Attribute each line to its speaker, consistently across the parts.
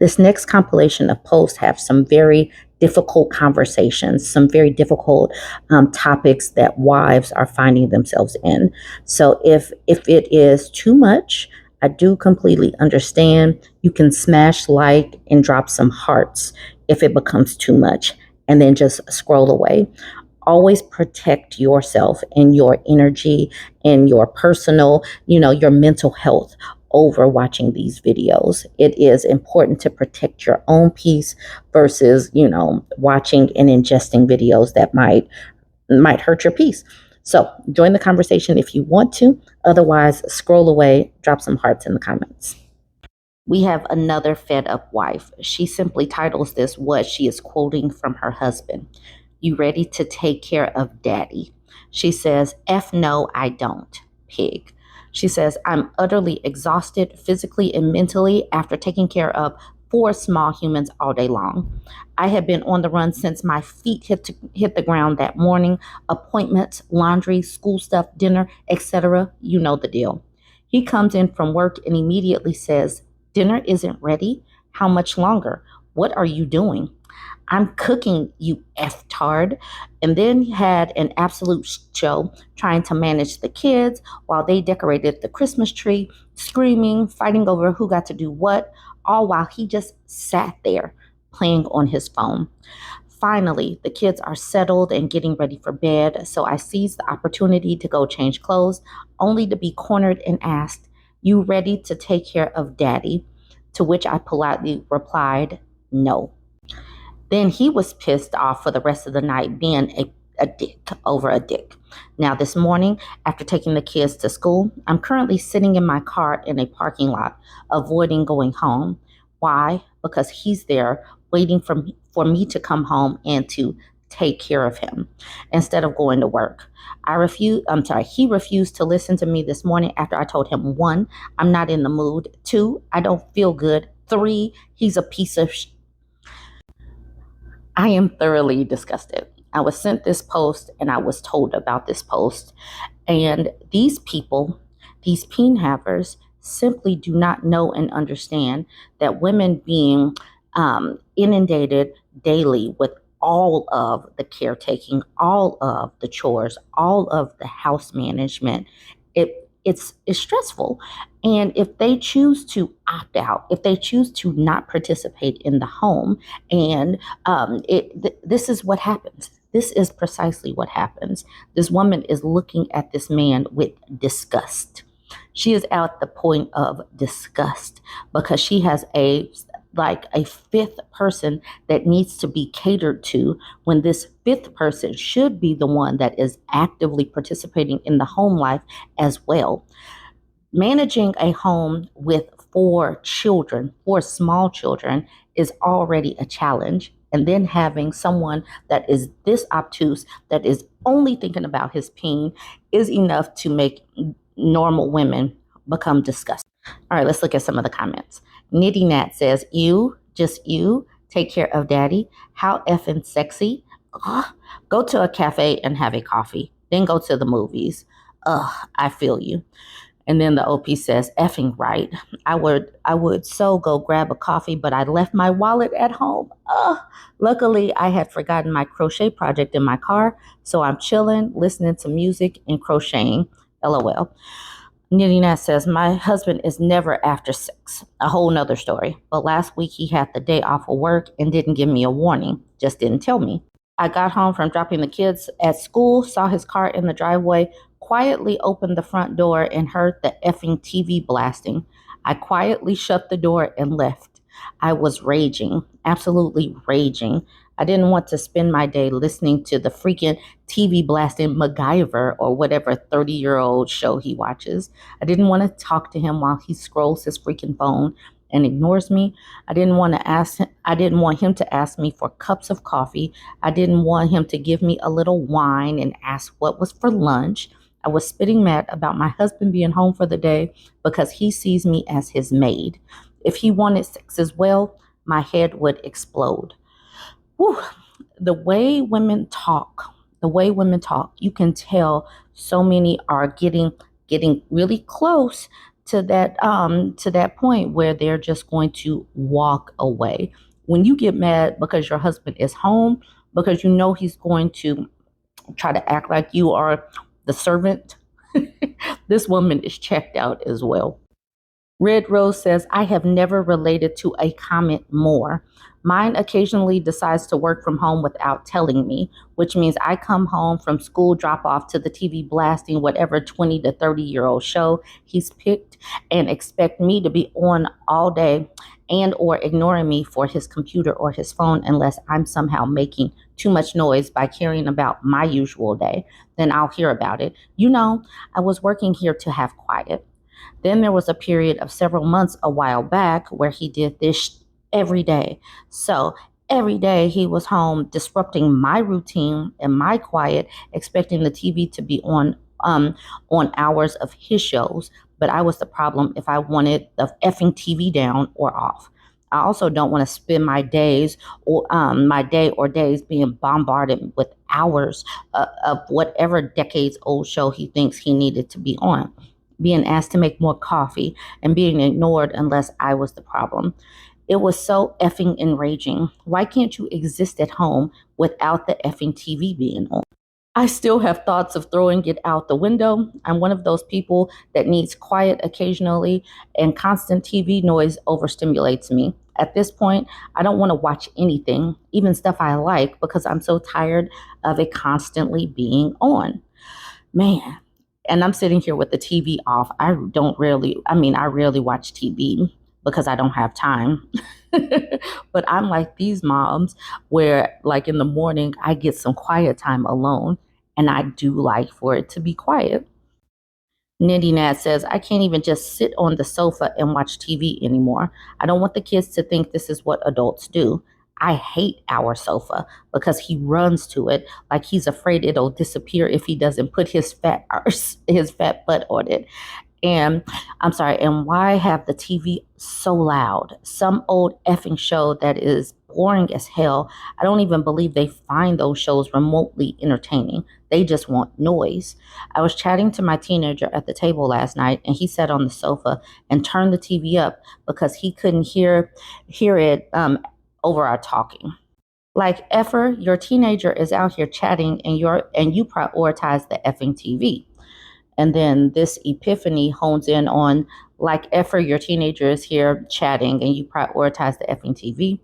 Speaker 1: This next compilation of posts have some very difficult conversations, some very difficult topics that wives are finding themselves in. So if it is too much, I do completely understand. You can smash like and drop some hearts if it becomes too much, and then just scroll away. Always protect yourself and your energy and your personal, your mental health over watching these videos. It is important to protect your own peace versus, watching and ingesting videos that might hurt your peace. So join the conversation if you want to. Otherwise, scroll away, drop some hearts in the comments. We have another fed up wife. She simply titles this what she is quoting from her husband. You ready to take care of daddy? She says, F no, I don't. Pig. She says, I'm utterly exhausted physically and mentally after taking care of four small humans all day long. I have been on the run since my feet hit the ground that morning. Appointments, laundry, school stuff, dinner, etc. You know the deal. He comes in from work and immediately says, dinner isn't ready? How much longer? What are you doing? I'm cooking, you F-tard. And then he had an absolute show trying to manage the kids while they decorated the Christmas tree, screaming, fighting over who got to do what, all while he just sat there playing on his phone. Finally, the kids are settled and getting ready for bed, so I seized the opportunity to go change clothes, only to be cornered and asked, You ready to take care of daddy? To which I politely replied, No. Then he was pissed off for the rest of the night being a dick over a dick. Now, this morning, after taking the kids to school, I'm currently sitting in my car in a parking lot, avoiding going home. Why? Because he's there waiting for me to come home and to take care of him instead of going to work. He refused to listen to me this morning after I told him, 1, I'm not in the mood. 2, I don't feel good. 3, he's a piece of I am thoroughly disgusted. I was sent this post and I was told about this post. And these people, these peen havers, simply do not know and understand that women being inundated daily with all of the caretaking, all of the chores, all of the house management, it's stressful. And if they choose to opt out, if they choose to not participate in the home, and this is what happens. This is precisely what happens. This woman is looking at this man with disgust. She is at the point of disgust because she has a fifth person that needs to be catered to when this fifth person should be the one that is actively participating in the home life as well. Managing a home with four small children, is already a challenge. And then having someone that is this obtuse, that is only thinking about his peen, is enough to make normal women become disgusted. All right, let's look at some of the comments. Nitty Nat says, just you, take care of daddy. How effing sexy. Ugh. Go to a cafe and have a coffee, then go to the movies. Ugh, I feel you. And then the OP says, effing right. I would so go grab a coffee, but I left my wallet at home. Ugh. Luckily, I had forgotten my crochet project in my car, so I'm chilling, listening to music and crocheting. LOL. Nina says, my husband is never after 6. A whole nother story. But last week he had the day off of work and didn't give me a warning. Just didn't tell me. I got home from dropping the kids at school, saw his car in the driveway, quietly opened the front door and heard the effing TV blasting. I quietly shut the door and left. I was raging, absolutely raging. I didn't want to spend my day listening to the freaking TV blasting MacGyver or whatever 30-year-old show he watches. I didn't want to talk to him while he scrolls his freaking phone and ignores me. I didn't want him to ask me for cups of coffee. I didn't want him to give me a little wine and ask what was for lunch. I was spitting mad about my husband being home for the day because he sees me as his maid. If he wanted sex as well, my head would explode. Whew. The way women talk, you can tell so many are getting really close to that point where they're just going to walk away. When you get mad because your husband is home, because you know he's going to try to act like you are the servant, this woman is checked out as well. Red Rose says, I have never related to a comment more. Mine occasionally decides to work from home without telling me, which means I come home from school, drop off to the TV blasting whatever 20 to 30-year-old show he's picked and expect me to be on all day and or ignoring me for his computer or his phone unless I'm somehow making too much noise by caring about my usual day. Then I'll hear about it. You know, I was working here to have quiet. Then there was a period of several months a while back where he did this every day. So every day he was home disrupting my routine and my quiet, expecting the TV to be on hours of his shows. But I was the problem if I wanted the effing TV down or off. I also don't want to spend my day or days being bombarded with hours of whatever decades old show he thinks he needed to be on, being asked to make more coffee, and being ignored unless I was the problem. It was so effing enraging. Why can't you exist at home without the effing TV being on? I still have thoughts of throwing it out the window. I'm one of those people that needs quiet occasionally, and constant TV noise overstimulates me. At this point, I don't want to watch anything, even stuff I like, because I'm so tired of it constantly being on. Man, and I'm sitting here with the TV off. I rarely watch TV because I don't have time. But I'm like these moms where, like, in the morning, I get some quiet time alone, and I do like for it to be quiet. Nitty Nat says, I can't even just sit on the sofa and watch TV anymore. I don't want the kids to think this is what adults do. I hate our sofa because he runs to it like he's afraid it'll disappear if he doesn't put his fat butt on it. And I'm sorry, and why have the TV so loud? Some old effing show that is boring as hell. I don't even believe they find those shows remotely entertaining. They just want noise. I was chatting to my teenager at the table last night, and he sat on the sofa and turned the TV up because he couldn't hear it over our talking. Like, effer, your teenager is out here chatting, and you prioritize the effing TV. And then this epiphany hones in on, like, effer, your teenager is here chatting and you prioritize the effing TV.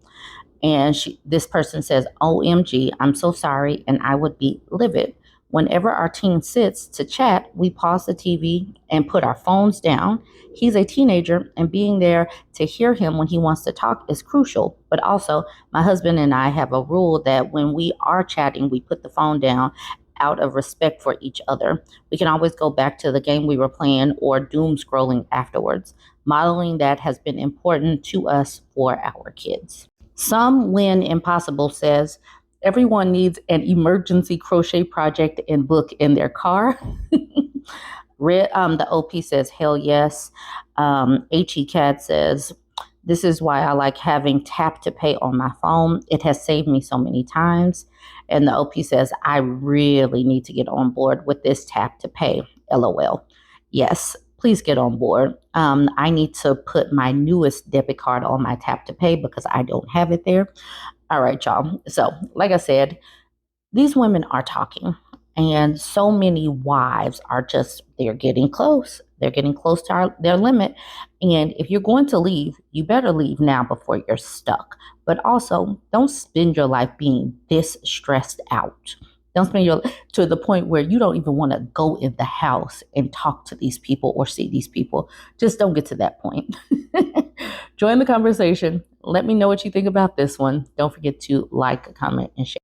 Speaker 1: And this person says, OMG, I'm so sorry, and I would be livid. Whenever our teen sits to chat, we pause the TV and put our phones down. He's a teenager, and being there to hear him when he wants to talk is crucial. But also, my husband and I have a rule that when we are chatting, we put the phone down out of respect for each other. We can always go back to the game we were playing or doom scrolling afterwards. Modeling that has been important to us for our kids. Some Win Impossible says, everyone needs an emergency crochet project and book in their car. The OP says, hell yes. HE Cat says, this is why I like having tap to pay on my phone. It has saved me so many times. And the OP says, I really need to get on board with this tap to pay. LOL. Yes, please get on board. I need to put my newest debit card on my tap to pay because I don't have it there. All right, y'all. So, like I said, these women are talking, and so many wives are they're getting close. They're getting close to their limit. And if you're going to leave, you better leave now before you're stuck. But also, don't spend your life being this stressed out. Don't spend to the point where you don't even want to go in the house and talk to these people or see these people. Just don't get to that point. Join the conversation. Let me know what you think about this one. Don't forget to like, comment, and share.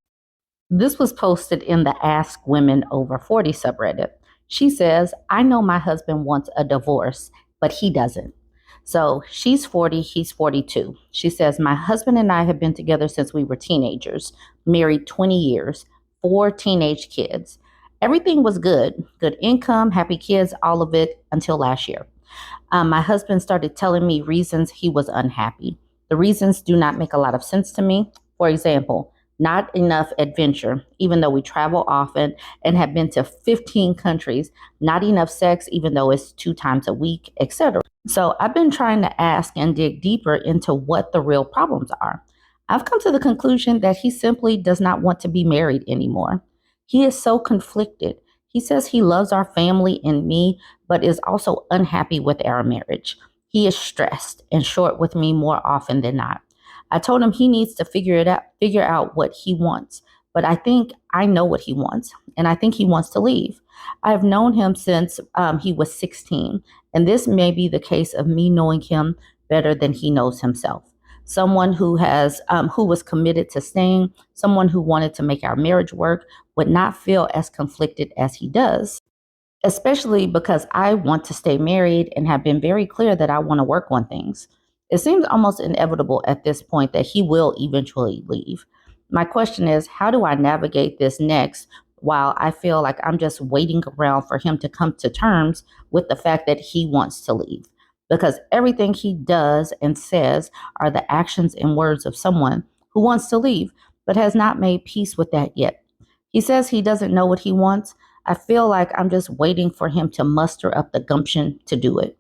Speaker 1: This was posted in the Ask Women Over 40 subreddit. She says, I know my husband wants a divorce, but he doesn't. So she's 40, he's 42. She says, my husband and I have been together since we were teenagers, married 20 years, 4 teenage kids. Everything was good income, happy kids, all of it until last year. My husband started telling me reasons he was unhappy. The reasons do not make a lot of sense to me. For example, not enough adventure, even though we travel often and have been to 15 countries. Not enough sex, even though it's 2 times a week, etc. So I've been trying to ask and dig deeper into what the real problems are. I've come to the conclusion that he simply does not want to be married anymore. He is so conflicted. He says he loves our family and me, but is also unhappy with our marriage. He is stressed and short with me more often than not. I told him he needs to figure out what he wants. But I think I know what he wants, and I think he wants to leave. I've known him since he was 16. And this may be the case of me knowing him better than he knows himself. Someone who was committed to staying, someone who wanted to make our marriage work, would not feel as conflicted as he does, especially because I want to stay married and have been very clear that I want to work on things. It seems almost inevitable at this point that he will eventually leave. My question is, how do I navigate this next while I feel like I'm just waiting around for him to come to terms with the fact that he wants to leave? Because everything he does and says are the actions and words of someone who wants to leave, but has not made peace with that yet. He says he doesn't know what he wants. I feel like I'm just waiting for him to muster up the gumption to do it.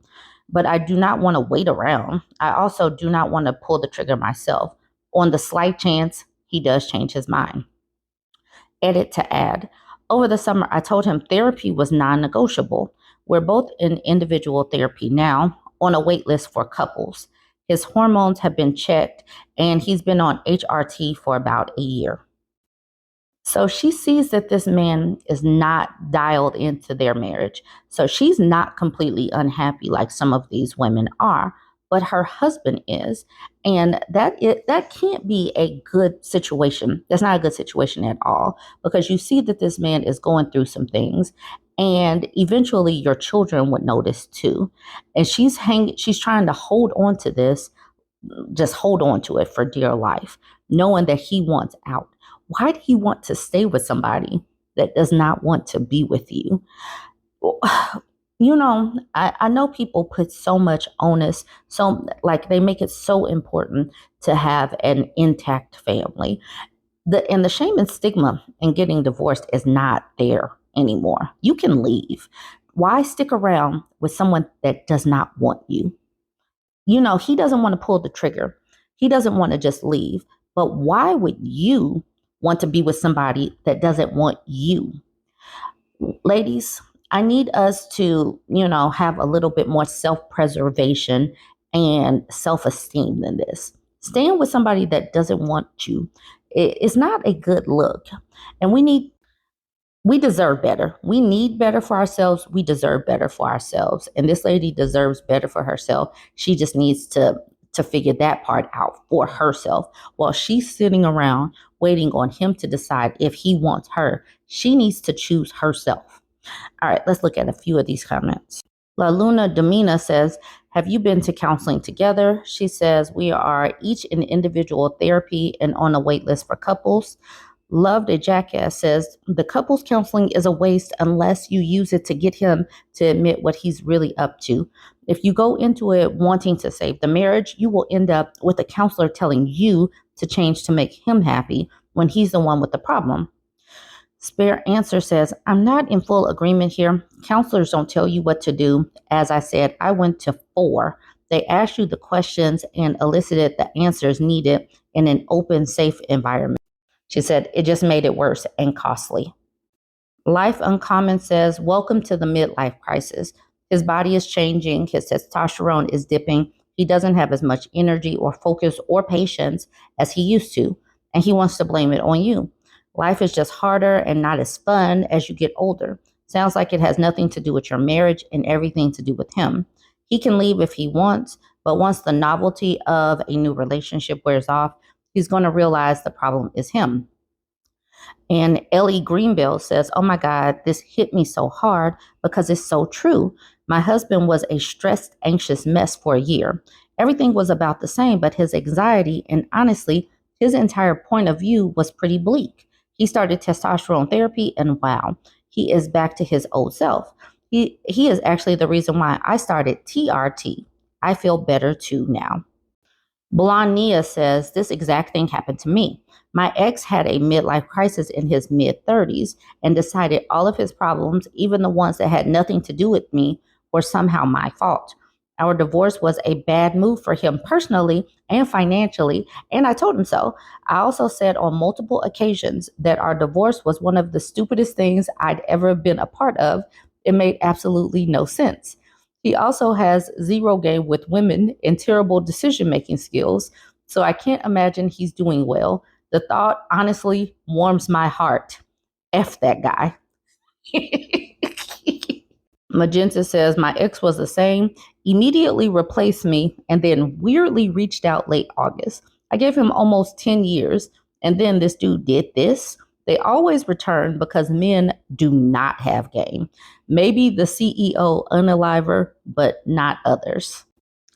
Speaker 1: But I do not want to wait around. I also do not want to pull the trigger myself on the slight chance he does change his mind. Edit to add. Over the summer, I told him therapy was non negotiable. We're both in individual therapy now, on a wait list for couples. His hormones have been checked, and he's been on HRT for about a year. So she sees that this man is not dialed into their marriage. So she's not completely unhappy like some of these women are, but her husband is. And that can't be a good situation. That's not a good situation at all, because you see that this man is going through some things, and eventually your children would notice too. And she's trying to hold on to this, just hold on to it for dear life, knowing that he wants out. Why do you want to stay with somebody that does not want to be with you? I know people put so much onus, so like they make it so important to have an intact family. And the shame and stigma in getting divorced is not there anymore. You can leave. Why stick around with someone that does not want you? He doesn't want to pull the trigger. He doesn't want to just leave. But why would you want to be with somebody that doesn't want you? Ladies, I need us to, have a little bit more self-preservation and self-esteem than this. Staying with somebody that doesn't want you is not a good look. And we deserve better. We need better for ourselves. We deserve better for ourselves. And this lady deserves better for herself. She just needs to figure that part out for herself. While she's sitting around waiting on him to decide if he wants her, she needs to choose herself. All right, let's look at a few of these comments. La Luna Domina says, have you been to counseling together? She says, we are each in individual therapy and on a wait list for couples. Loved a Jackass says, the couples counseling is a waste unless you use it to get him to admit what he's really up to. If you go into it wanting to save the marriage, you will end up with a counselor telling you to change to make him happy when he's the one with the problem. Spare Answer says, I'm not in full agreement here. Counselors don't tell you what to do. As I said, I went to 4. They asked you the questions and elicited the answers needed in an open, safe environment. She said, it just made it worse and costly. Life Uncommon says, welcome to the midlife crisis. His body is changing. His testosterone is dipping. He doesn't have as much energy or focus or patience as he used to, and he wants to blame it on you. Life is just harder and not as fun as you get older. Sounds like it has nothing to do with your marriage and everything to do with him. He can leave if he wants, but once the novelty of a new relationship wears off, he's going to realize the problem is him. And Ellie Greenbell says, oh my God, this hit me so hard because it's so true. My husband was a stressed, anxious mess for a year. Everything was about the same, but his anxiety and honestly, his entire point of view was pretty bleak. He started testosterone therapy and wow, he is back to his old self. He is actually the reason why I started TRT. I feel better too now. Blonde Nia says, this exact thing happened to me. My ex had a midlife crisis in his mid-30s and decided all of his problems, even the ones that had nothing to do with me, were somehow my fault. Our divorce was a bad move for him personally and financially, and I told him so. I also said on multiple occasions that our divorce was one of the stupidest things I'd ever been a part of. It made absolutely no sense. He also has zero game with women and terrible decision making skills, so I can't imagine he's doing well. The thought honestly warms my heart. F that guy. Magenta says, my ex was the same, immediately replaced me, and then weirdly reached out late August. I gave him almost 10 years, and then this dude did this. They always return because men do not have game. Maybe the CEO unaliver, but not others.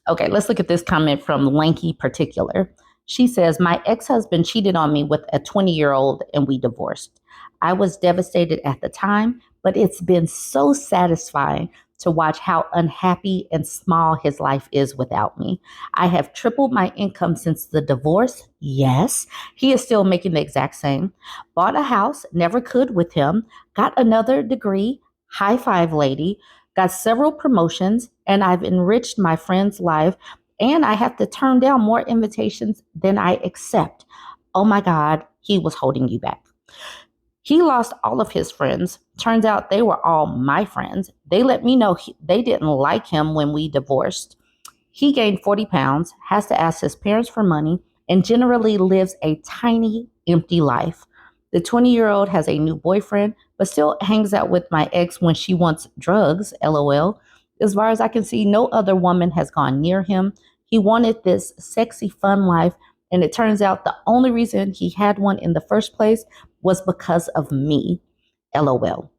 Speaker 1: Okay, let's look at this comment from Lanky Particular. She says, my ex-husband cheated on me with a 20-year-old and we divorced. I was devastated at the time, but it's been so satisfying to watch how unhappy and small his life is without me. I have tripled my income since the divorce. Yes, he is still making the exact same. Bought a house, never could with him. Got another degree. High five, lady. Got several promotions, and I've enriched my friend's life, and I have to turn down more invitations than I accept. Oh my God, he was holding you back. He lost all of his friends. Turns out they were all my friends. They let me know they didn't like him when we divorced. He gained 40 pounds, has to ask his parents for money, and generally lives a tiny, empty life. The 20-year-old has a new boyfriend, but still hangs out with my ex when she wants drugs, LOL. As far as I can see, no other woman has gone near him. He wanted this sexy, fun life, and it turns out the only reason he had one in the first place was because of me, LOL.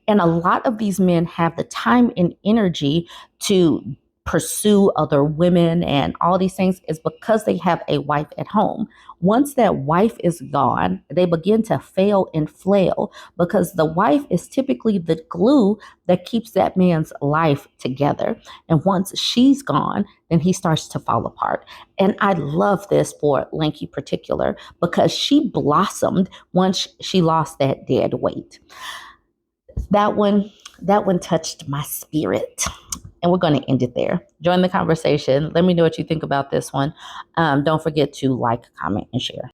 Speaker 1: And a lot of these men have the time and energy to pursue other women and all these things is because they have a wife at home. Once that wife is gone, they begin to fail and flail because the wife is typically the glue that keeps that man's life together. And once she's gone, then he starts to fall apart. And I love this for Lanky Particular because she blossomed once she lost that dead weight. That one touched my spirit. And we're going to end it there. Join the conversation. Let me know what you think about this one. Don't forget to like, comment, and share.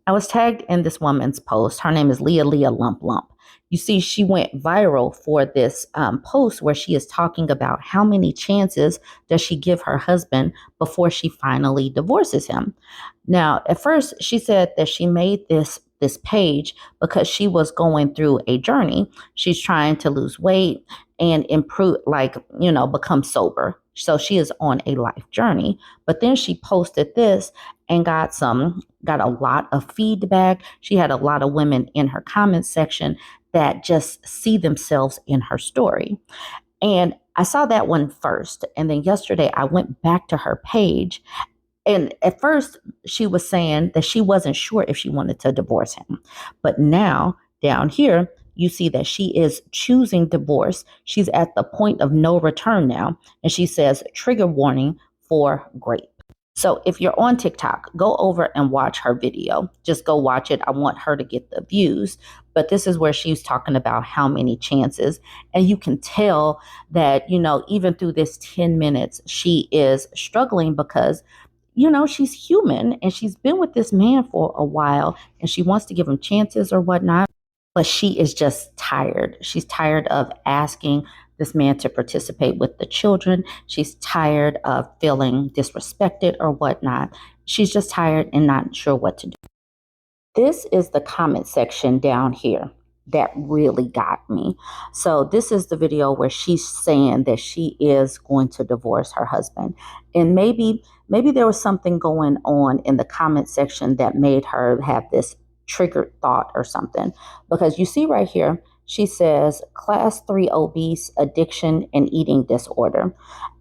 Speaker 1: I was tagged in this woman's post. Her name is Leah Lump Lump. You see, she went viral for this post where she is talking about how many chances does she give her husband before she finally divorces him. Now, at first, she said that she made this page because she was going through a journey. She's trying to lose weight and improve, become sober. So she is on a life journey. But then she posted this and got a lot of feedback. She had a lot of women in her comment section that just see themselves in her story. And I saw that one first. And then yesterday I went back to her page. And at first she was saying that she wasn't sure if she wanted to divorce him. But now down here, you see that she is choosing divorce. She's at the point of no return now. And she says, trigger warning for grape. So if you're on TikTok, go over and watch her video. Just go watch it. I want her to get the views. But this is where she's talking about how many chances. And you can tell that, even through this 10 minutes, she is struggling because she's human and she's been with this man for a while and she wants to give him chances or whatnot. But she is just tired. She's tired of asking this man to participate with the children. She's tired of feeling disrespected or whatnot. She's just tired and not sure what to do. This is the comment section down here that really got me. So this is the video where she's saying that she is going to divorce her husband. And maybe there was something going on in the comment section that made her have this triggered thought or something. Because you see right here, she says class 3 obese, addiction, and eating disorder.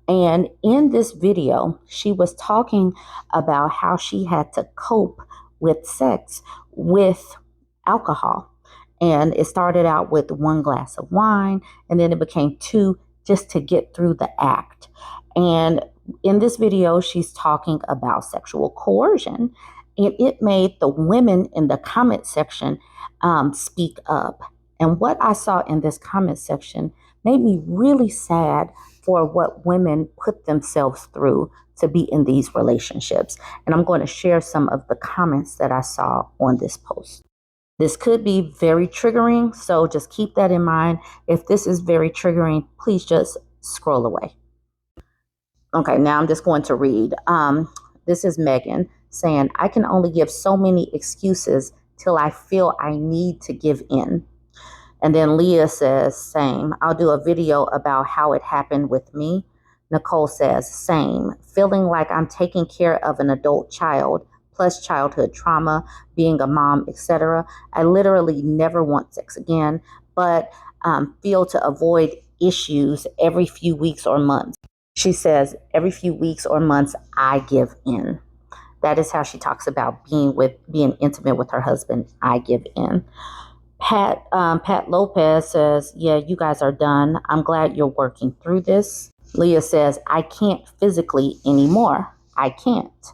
Speaker 1: And in this video, she was talking about how she had to cope with sex with alcohol. And it started out with 1 glass of wine, and then it became 2 just to get through the act. And in this video, she's talking about sexual coercion, and it made the women in the comment section speak up. And what I saw in this comment section made me really sad for what women put themselves through to be in these relationships. And I'm going to share some of the comments that I saw on this post. This could be very triggering, so just keep that in mind. If this is very triggering, please just scroll away. Okay, now I'm just going to read. This is Megan saying, I can only give so many excuses till I feel I need to give in. And then Leah says, same. I'll do a video about how it happened with me. Nicole says, same. Feeling like I'm taking care of an adult child, plus childhood trauma, being a mom, etc. I literally never want sex again, but feel to avoid issues every few weeks or months. She says, every few weeks or months, I give in. That is how she talks about being intimate with her husband. I give in. Pat Lopez says, yeah, you guys are done. I'm glad you're working through this. Leah says, I can't physically anymore. I can't.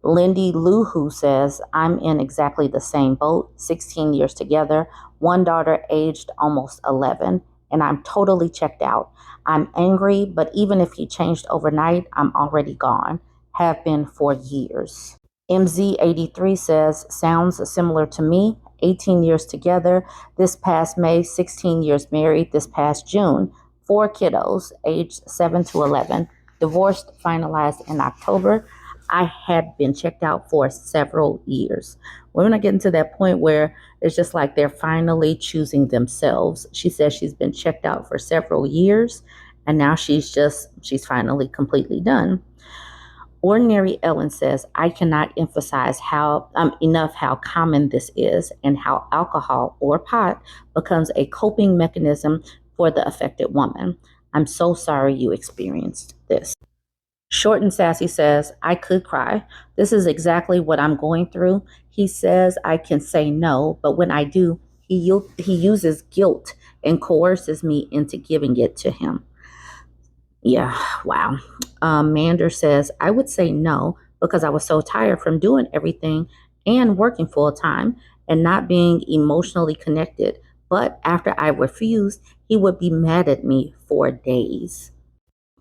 Speaker 1: Lindy Luhu says, I'm in exactly the same boat, 16 years together, one daughter aged almost 11, and I'm totally checked out. I'm angry, but even if he changed overnight, I'm already gone. Have been for years. MZ83 says, sounds similar to me. 18 years together, this past May, 16 years married, this past June, 4 kiddos, aged 7 to 11, divorced, finalized in October. I had been checked out for several years. We're not getting to that point where it's just like they're finally choosing themselves. She says she's been checked out for several years, and now she's finally completely done. Ordinary Ellen says, I cannot emphasize enough how common this is and how alcohol or pot becomes a coping mechanism for the affected woman. I'm so sorry you experienced this. Short and Sassy says, I could cry. This is exactly what I'm going through. He says I can say no, but when I do, he uses guilt and coerces me into giving it to him. Yeah, wow. Mander says, I would say no because I was so tired from doing everything and working full time and not being emotionally connected. But after I refused, he would be mad at me for days.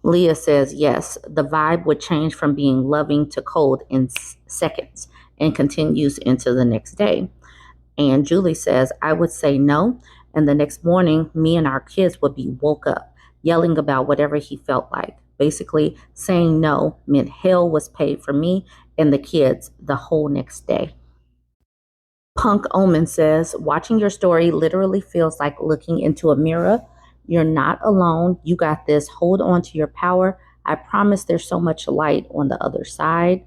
Speaker 1: Leah says, yes, the vibe would change from being loving to cold in seconds and continues into the next day. And Julie says, I would say no. And the next morning, me and our kids would be woke up yelling about whatever he felt like. Basically, saying no meant hell was paid for me and the kids the whole next day. Punk Omen says, watching your story literally feels like looking into a mirror. You're not alone. You got this. Hold on to your power. I promise there's so much light on the other side.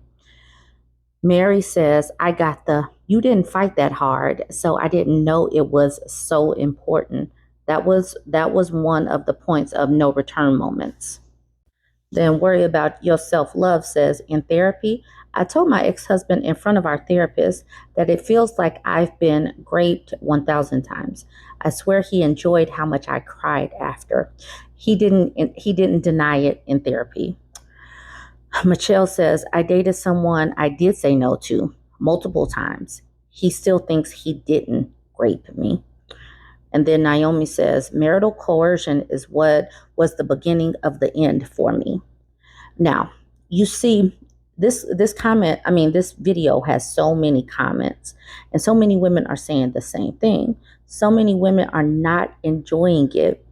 Speaker 1: Mary says, you didn't fight that hard, so I didn't know it was so important. That was one of the points of no return moments. Then Worry About Your Self-Love says, in therapy, I told my ex-husband in front of our therapist that it feels like I've been raped 1,000 times. I swear he enjoyed how much I cried after. He didn't deny it in therapy. Michelle says, I dated someone I did say no to multiple times. He still thinks he didn't rape me. And then Naomi says, marital coercion is what was the beginning of the end for me. Now, you see, this video has so many comments, and so many women are saying the same thing. So many women are not enjoying it,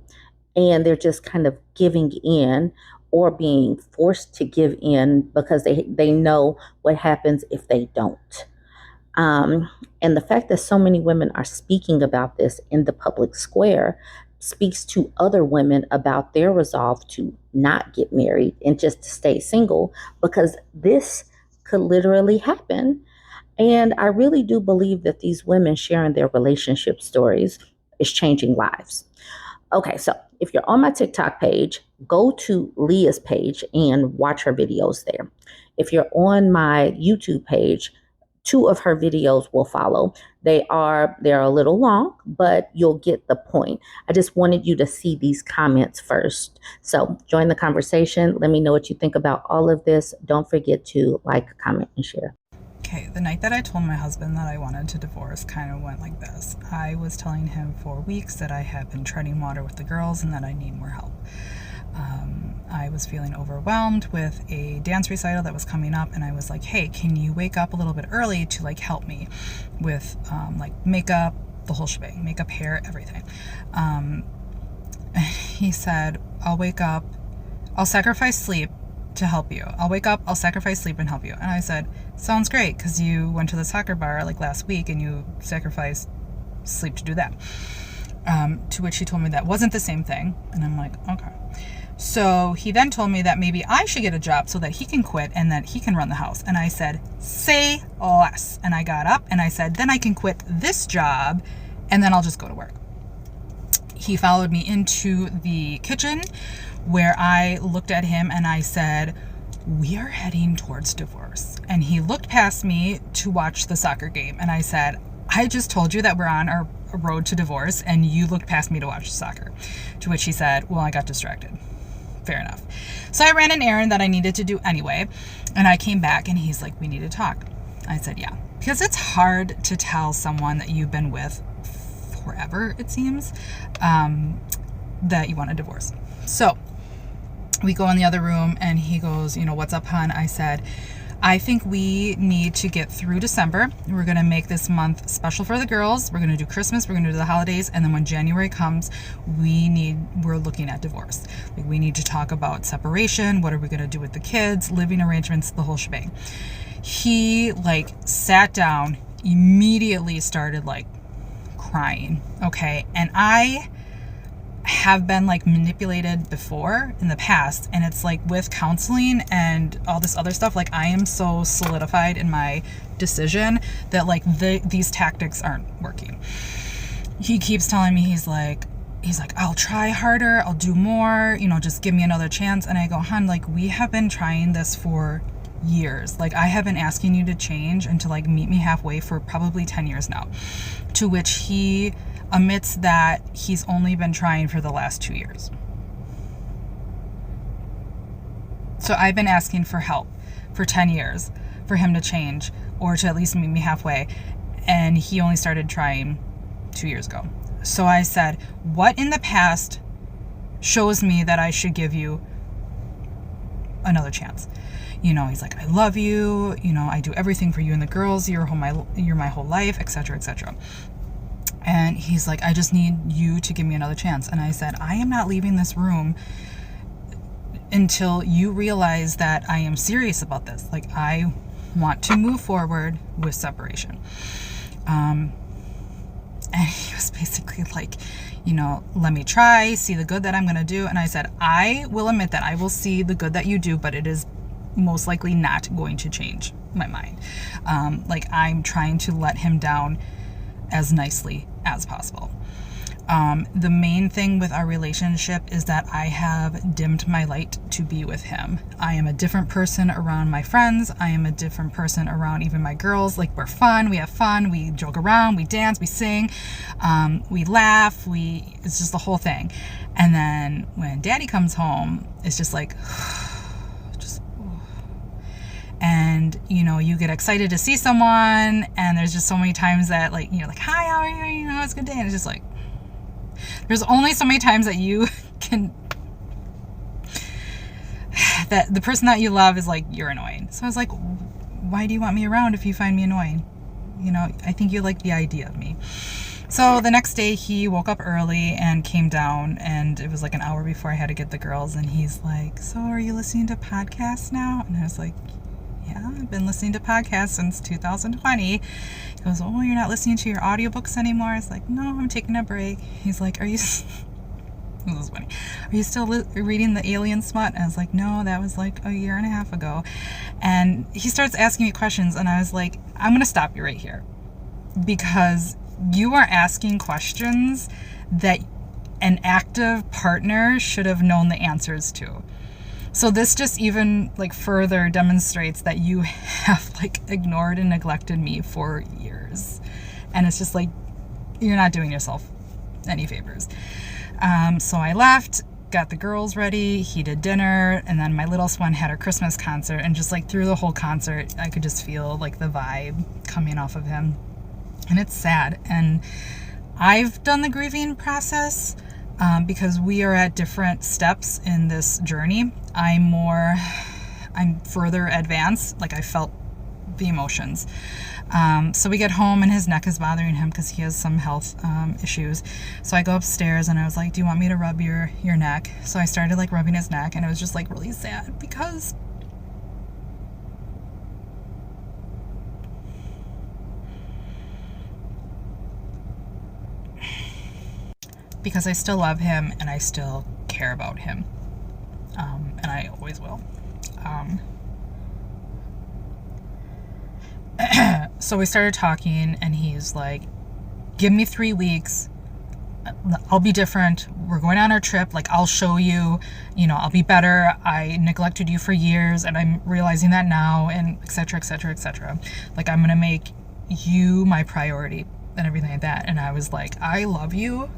Speaker 1: and they're just kind of giving in or being forced to give in because they know what happens if they don't. And the fact that so many women are speaking about this in the public square speaks to other women about their resolve to not get married and just to stay single, because this could literally happen. And I really do believe that these women sharing their relationship stories is changing lives. Okay, so if you're on my TikTok page, go to Leah's page and watch her videos there. If you're on my YouTube page, 2 of her videos will follow. They're a little long, but you'll get the point. I just wanted you to see these comments first. So join the conversation. Let me know what you think about all of this. Don't forget to like, comment, and share.
Speaker 2: Okay, the night that I told my husband that I wanted to divorce kind of went like this. I was telling him for weeks that I had been treading water with the girls and that I need more help. I was feeling overwhelmed with a dance recital that was coming up, and I was like, hey, can you wake up a little bit early to like help me with like makeup, the whole shebang, makeup, hair, everything. He said, I'll wake up, I'll sacrifice sleep to help you. I'll wake up, I'll sacrifice sleep and help you. And I said, sounds great, because you went to the soccer bar like last week and you sacrificed sleep to do that. To which he told me that wasn't the same thing. And I'm like, okay. So he then told me that maybe I should get a job so that he can quit and that he can run the house. And I said, say less. And I got up and I said, then I can quit this job and then I'll just go to work. He followed me into the kitchen where I looked at him and I said, we are heading towards divorce. And he looked past me to watch the soccer game. And I said, I just told you that we're on our road to divorce and you looked past me to watch soccer. To which he said, well, I got distracted. Fair enough. So I ran an errand that I needed to do anyway. And I came back and he's like, we need to talk. I said, yeah. Because it's hard to tell someone that you've been with forever, it seems, that you want a divorce. So we go in the other room and he goes, what's up, hon? I said, I think we need to get through December. We're going to make this month special for the girls. We're going to do Christmas. We're going to do the holidays. And then when January comes, we're looking at divorce. Like, we need to talk about separation. What are we going to do with the kids? Living arrangements, the whole shebang. He sat down, immediately started crying. Okay. And I have been manipulated before in the past, and it's with counseling and all this other stuff, I am so solidified in my decision that these tactics aren't working. He keeps telling me, he's like, I'll try harder, I'll do more, just give me another chance. And I go, hon, we have been trying this for years. I have been asking you to change and to meet me halfway for probably 10 years now. To which he admits that he's only been trying for the last 2 years. So I've been asking for help for 10 years for him to change or to at least meet me halfway. And he only started trying 2 years ago. So I said, what in the past shows me that I should give you another chance? He's like, I love you. I do everything for you and the girls. You're my whole life, etc., etc. And he's like, I just need you to give me another chance. And I said, I am not leaving this room until you realize that I am serious about this. I want to move forward with separation. And he was basically let me try, see the good that I'm going to do. And I said, I will admit that I will see the good that you do, but it is most likely not going to change my mind. I'm trying to let him down as nicely as possible. The main thing with our relationship is that I have dimmed my light to be with him. I am a different person around my friends. I am a different person around even my girls. We're fun. We have fun. We joke around. We dance. We sing. We laugh. It's just the whole thing. And then when daddy comes home, it's just and you get excited to see someone, and there's just so many times that hi, how are you? It's a good day. And it's just there's only so many times that you can, that the person that you love is you're annoying. So I was like, why do you want me around if you find me annoying? I think you like the idea of me. So the next day he woke up early and came down, and it was an hour before I had to get the girls, and he's like, so are you listening to podcasts now? And I was like, yeah, I've been listening to podcasts since 2020. He goes, oh, you're not listening to your audiobooks anymore? I was like, no, I'm taking a break. He's like, this is funny. Are you still reading the alien smut? And I was like, no, that was a year and a half ago. And he starts asking me questions, and I was like, I'm going to stop you right here, because you are asking questions that an active partner should have known the answers to. So this just even further demonstrates that you have ignored and neglected me for years. And it's just you're not doing yourself any favors. So I left, got the girls ready, he did dinner, and then my littlest one had her Christmas concert, and just through the whole concert, I could just feel the vibe coming off of him. And it's sad. And I've done the grieving process, because we are at different steps in this journey. I'm further advanced. Like, I felt the emotions. So we get home and his neck is bothering him because he has some health issues. So I go upstairs and I was like, do you want me to rub your neck? So I started like rubbing his neck, and it was just like really sad because I still love him and I still care about him. And I always will. So we started talking, and he's like, give me 3 weeks. I'll be different. We're going on our trip. Like, I'll show you, I'll be better. I neglected you for years, and I'm realizing that now, and et cetera, et cetera, et cetera. Like, I'm going to make you my priority and everything like that. And I was like, I love you.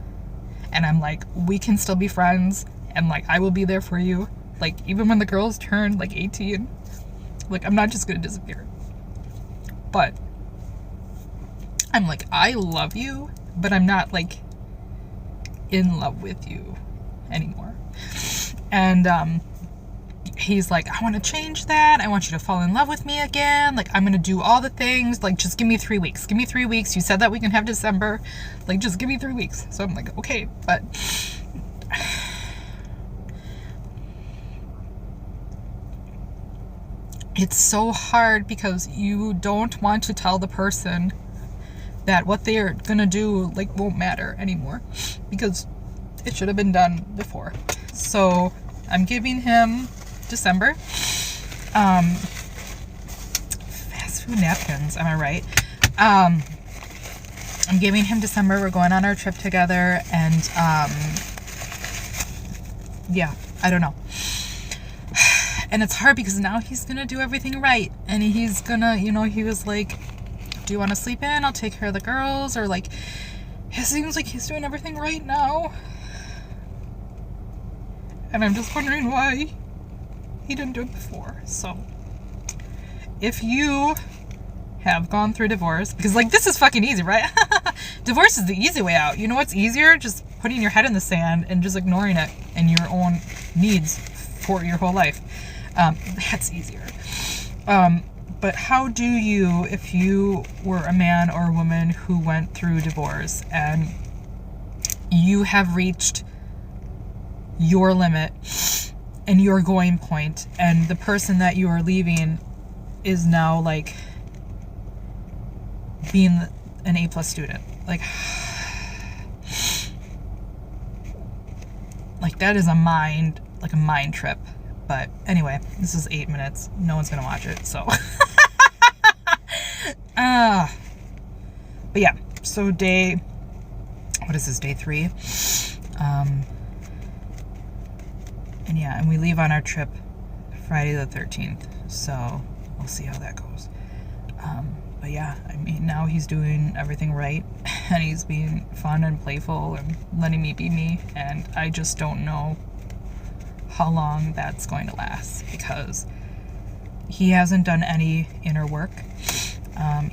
Speaker 2: And I'm like, we can still be friends. And like, I will be there for you. Like, even when the girls turn like 18, like, I'm not just going to disappear. But I'm like, I love you, but I'm not like in love with you anymore. And he's like, I want to change that. I want you to fall in love with me again. Like, I'm going to do all the things. Like, just give me 3 weeks. Give me 3 weeks. You said that we can have December. Like, just give me 3 weeks. So I'm like, okay, but it's so hard because you don't want to tell the person that what they're gonna do like won't matter anymore, because it should have been done before. So I'm giving him December. Fast food napkins, am I right? I'm giving him December. We're going on our trip together, and yeah, I don't know. And it's hard because now he's gonna do everything right, and he's gonna, he was like, do you want to sleep in? I'll take care of the girls. Or like, it seems like he's doing everything right now, and I'm just wondering why he didn't do it before. So if you have gone through divorce, because like, this is fucking easy, right? Divorce is the easy way out. You know what's easier? Just putting your head in the sand and just ignoring it and your own needs for your whole life. That's easier. But how do you, if you were a man or a woman who went through divorce and you have reached your limit and your going point, and the person that you are leaving is now like being an A+ student, like that is a mind trip. But anyway, this is 8 minutes. No one's gonna watch it, so. But yeah, so day 3? And yeah, and we leave on our trip Friday the 13th, so we'll see how that goes. But yeah, I mean, now he's doing everything right, and he's being fun and playful and letting me be me, and I just don't know how long that's going to last, because he hasn't done any inner work.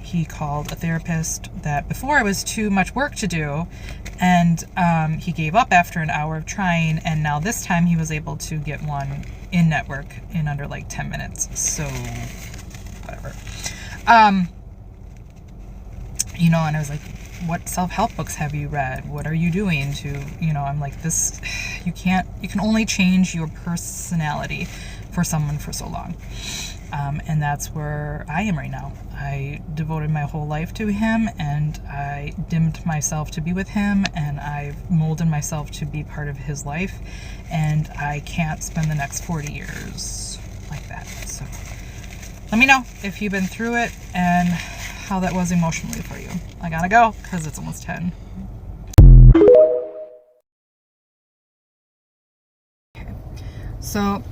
Speaker 2: He called a therapist that before it was too much work to do, and he gave up after an hour of trying, and now this time he was able to get one in network in under like 10 minutes. So whatever. And I was like, what self-help books have you read? What are you doing to, I'm like, this, you can only change your personality for someone for so long. And that's where I am right now. I devoted my whole life to him, and I dimmed myself to be with him, and I've molded myself to be part of his life, and I can't spend the next 40 years like that. So let me know if you've been through it and how that was emotionally for you. I gotta go because it's almost 10. Okay. So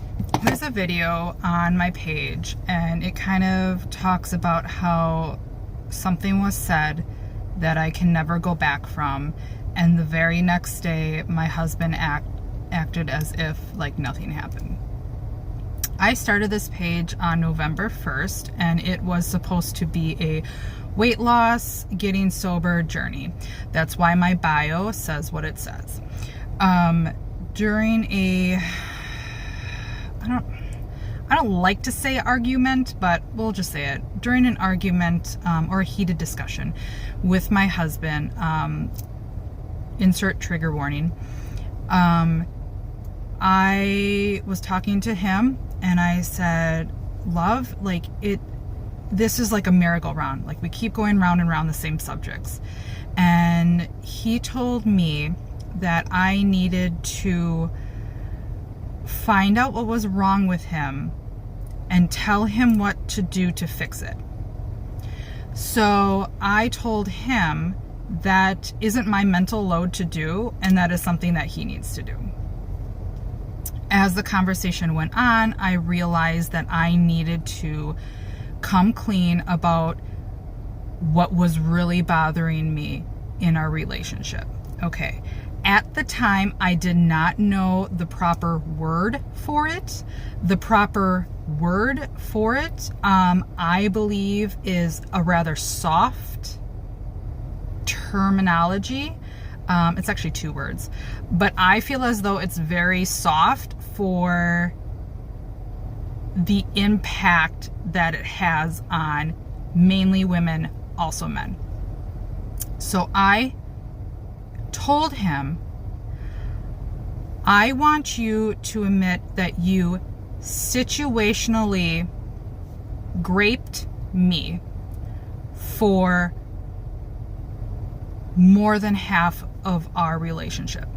Speaker 2: there's a video on my page, and it kind of talks about how something was said that I can never go back from, and the very next day my husband acted as if like nothing happened. I started this page on November 1st, and it was supposed to be a weight loss, getting sober journey. That's why my bio says what it says. During a, I don't like to say argument, but we'll just say it. During an argument or a heated discussion with my husband, insert trigger warning, I was talking to him and I said, love, like this is like a merry-go-round. Like we keep going round and round the same subjects. And he told me that I needed to find out what was wrong with him and tell him what to do to fix it. So I told him that isn't my mental load to do, and that is something that he needs to do. As the conversation went on, I realized that I needed to come clean about what was really bothering me in our relationship. Okay. At the time, I did not know the proper word for it. The proper word for it, I believe, is a rather soft terminology. It's actually 2 words, but I feel as though it's very soft for the impact that it has on mainly women, also men. So I told him, I want you to admit that you situationally graped me for more than half of our relationship.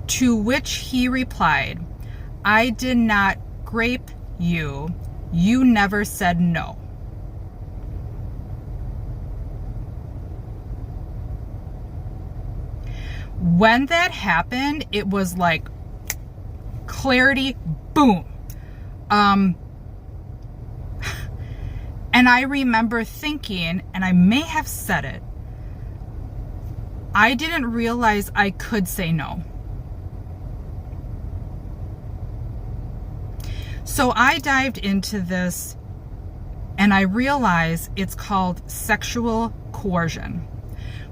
Speaker 2: To which he replied, I did not grape you. You never said no. When that happened, it was like clarity, boom. And I remember thinking, and I may have said it, I didn't realize I could say no. So I dived into this and I realized it's called sexual coercion,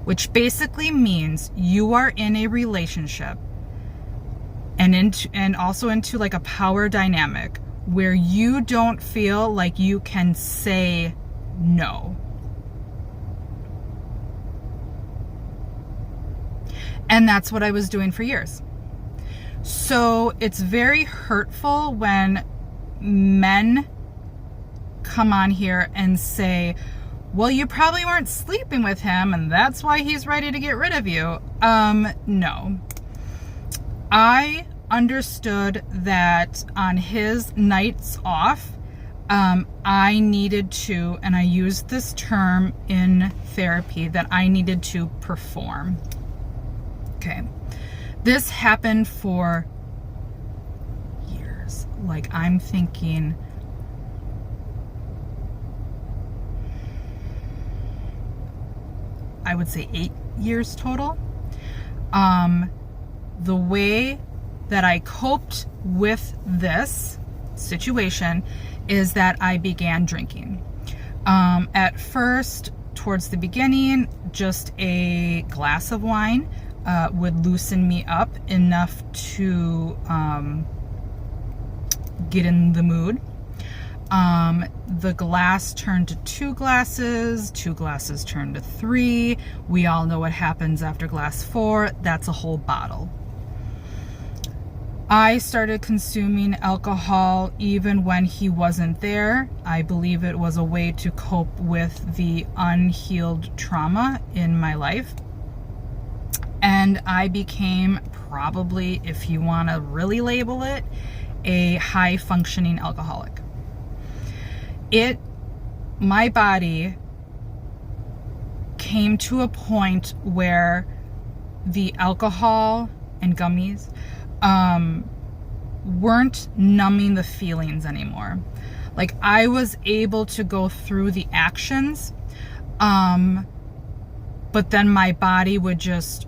Speaker 2: which basically means you are in a relationship and also into like a power dynamic where you don't feel like you can say no. And that's what I was doing for years. So it's very hurtful when men come on here and say, well, you probably weren't sleeping with him and that's why he's ready to get rid of you. No. I understood that on his nights off, I needed to, and I used this term in therapy, that I needed to perform. Okay. This happened for years. Like, I'm thinking, I would say 8 years total. The way that I coped with this situation is that I began drinking. At first, towards the beginning, just a glass of wine would loosen me up enough to get in the mood. The glass turned to 2 glasses, 2 glasses turned to 3. We all know what happens after glass 4. That's a whole bottle. I started consuming alcohol even when he wasn't there. I believe it was a way to cope with the unhealed trauma in my life. And I became probably, if you want to really label it, a high-functioning alcoholic. My body came to a point where the alcohol and gummies weren't numbing the feelings anymore. Like, I was able to go through the actions, but then my body would just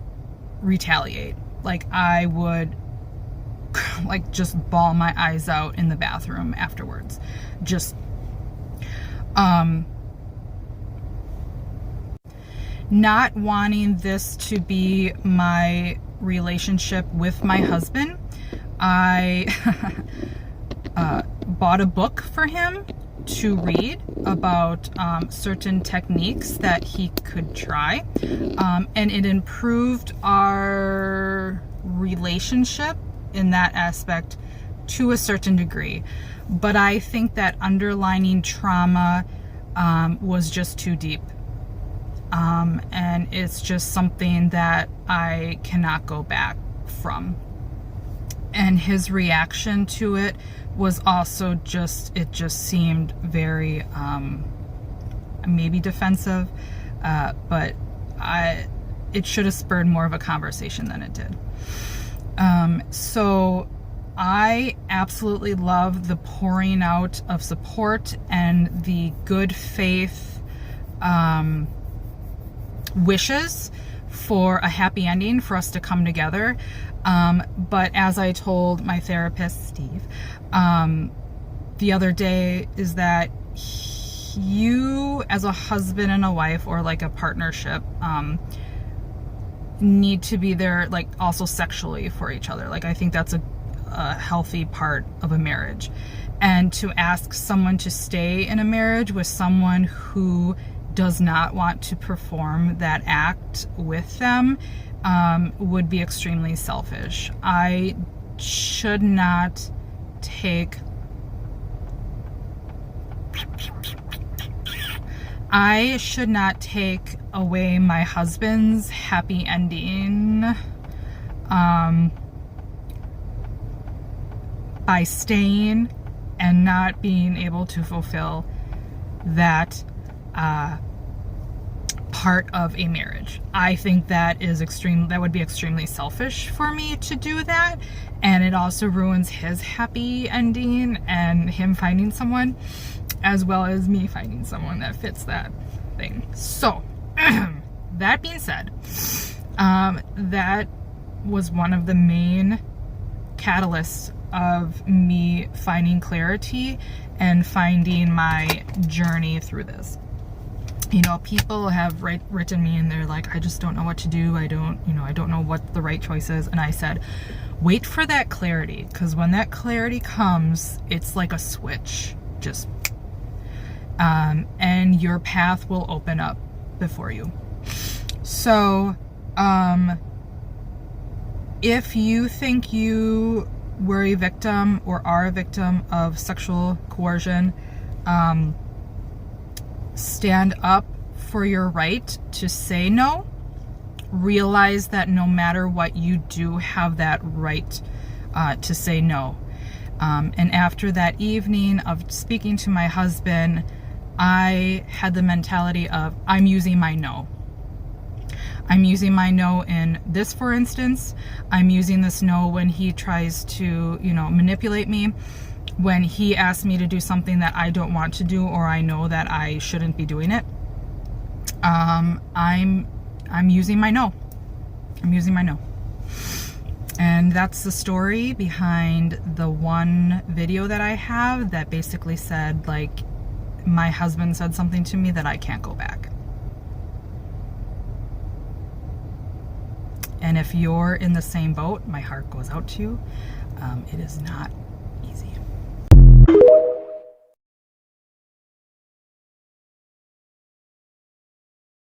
Speaker 2: retaliate. Like, I would like just bawl my eyes out in the bathroom afterwards. not wanting this to be my relationship with my husband, I bought a book for him to read about certain techniques that he could try, and it improved our relationship in that aspect to a certain degree. But I think that underlining trauma was just too deep. And it's just something that I cannot go back from. And his reaction to it was also it just seemed very, maybe defensive, but it should have spurred more of a conversation than it did. So I absolutely love the pouring out of support and the good faith, wishes for a happy ending for us to come together. But as I told my therapist, Steve, the other day, is that you as a husband and a wife, or like a partnership, need to be there, like, also sexually for each other. Like, I think that's a healthy part of a marriage. And to ask someone to stay in a marriage with someone who does not want to perform that act with them would be extremely selfish. I should not take away my husband's happy ending by staying and not being able to fulfill that part of a marriage. I think that would be extremely selfish for me to do that, and it also ruins his happy ending and him finding someone, as well as me finding someone that fits that thing. So that being said, that was one of the main catalysts of me finding clarity and finding my journey through this. You know, people have written me and they're like, I just don't know what to do. I don't know what the right choice is. And I said, wait for that clarity, because when that clarity comes, it's like a switch, just, and your path will open up before you. So, if you think you were a victim or are a victim of sexual coercion, stand up for your right to say no. Realize that no matter what, you do have that right to say no. And after that evening of speaking to my husband, I had the mentality of, I'm using my no. I'm using my no in this, for instance. I'm using this no when he tries to, manipulate me. When he asks me to do something that I don't want to do, or I know that I shouldn't be doing it, I'm using my no. I'm using my no. And that's the story behind the one video that I have that basically said, like, my husband said something to me that I can't go back. And if you're in the same boat, my heart goes out to you. It is not